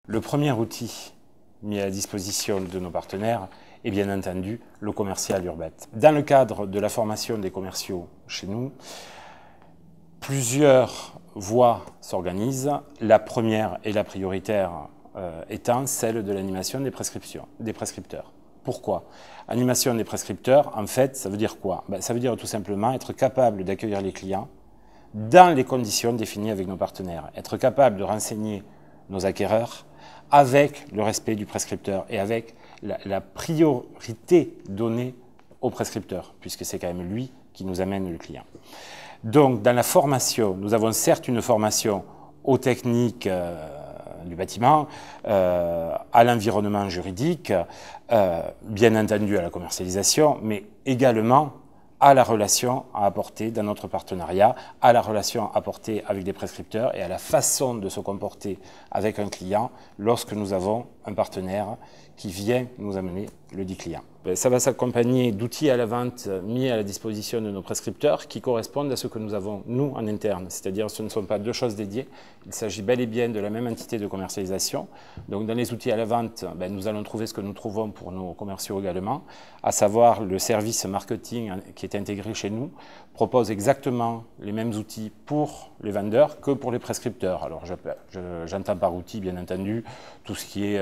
Le premier outil mis à la disposition de nos partenaires est bien entendu le commercial Urbet. Dans le cadre de la formation des commerciaux chez nous, plusieurs voies s'organisent. La première et la prioritaire étant celle de l'animation des prescripteurs. Pourquoi? Animation des prescripteurs, en fait, ça veut dire quoi? Ça veut dire tout simplement être capable d'accueillir les clients dans les conditions définies avec nos partenaires, être capable de renseigner nos acquéreurs avec le respect du prescripteur et avec la priorité donnée au prescripteur, puisque c'est quand même lui qui nous amène le client. Donc, dans la formation, nous avons certes une formation aux techniques du bâtiment, à l'environnement juridique, bien entendu à la commercialisation, mais également à la relation à apporter dans notre partenariat, à la relation à apporter avec des prescripteurs et à la façon de se comporter avec un client lorsque nous avons un partenaire qui vient nous amener le dit client. Ça va s'accompagner d'outils à la vente mis à la disposition de nos prescripteurs qui correspondent à ce que nous avons, nous, en interne. C'est-à-dire ce ne sont pas deux choses dédiées, il s'agit bel et bien de la même entité de commercialisation. Donc dans les outils à la vente, nous allons trouver ce que nous trouvons pour nos commerciaux également, à savoir le service marketing qui est intégré chez nous, propose exactement les mêmes outils pour les vendeurs que pour les prescripteurs. Alors j'entends par outil, bien entendu, tout ce qui est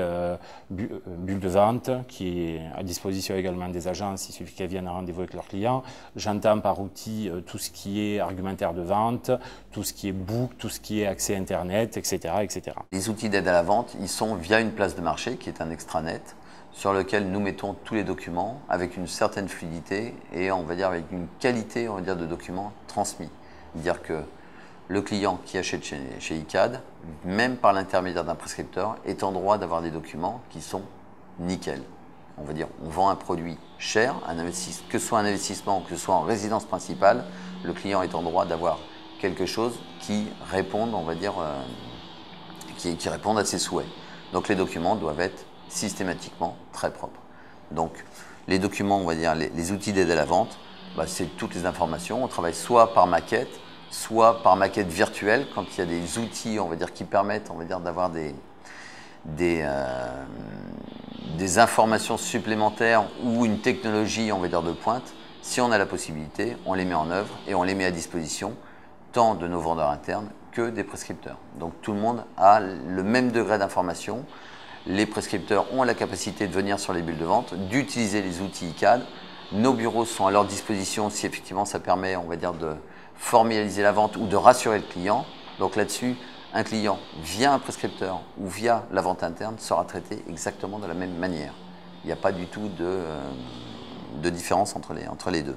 bulle de vente, qui est à disposition également des agences, il suffit qu'elles viennent à rendez-vous avec leurs clients. J'entends par outil tout ce qui est argumentaire de vente, tout ce qui est book, tout ce qui est accès Internet, etc. etc. Les outils d'aide à la vente, ils sont via une place de marché qui est un extranet sur lequel nous mettons tous les documents avec une certaine fluidité et on va dire avec une qualité de documents transmis. C'est-à-dire que le client qui achète chez ICAD, même par l'intermédiaire d'un prescripteur, est en droit d'avoir des documents qui sont nickel. On va dire, on vend un produit cher, que ce soit un investissement ou que ce soit en résidence principale, le client est en droit d'avoir quelque chose qui réponde, on va dire, qui réponde à ses souhaits. Donc les documents doivent être systématiquement très propres. Donc les documents, on va dire, les outils d'aide à la vente, c'est toutes les informations. On travaille soit par maquette, soit par maquette virtuelle, quand il y a des outils, on va dire, qui permettent, on va dire, d'avoir des informations supplémentaires ou une technologie, on va dire, de pointe. Si on a la possibilité, on les met en œuvre et on les met à disposition tant de nos vendeurs internes que des prescripteurs. Donc tout le monde a le même degré d'information. Les prescripteurs ont la capacité de venir sur les bulles de vente, d'utiliser les outils ICAD. Nos bureaux sont à leur disposition si effectivement ça permet, on va dire, de formaliser la vente ou de rassurer le client. Donc là-dessus, un client via un prescripteur ou via la vente interne sera traité exactement de la même manière. Il n'y a pas du tout de différence entre les deux.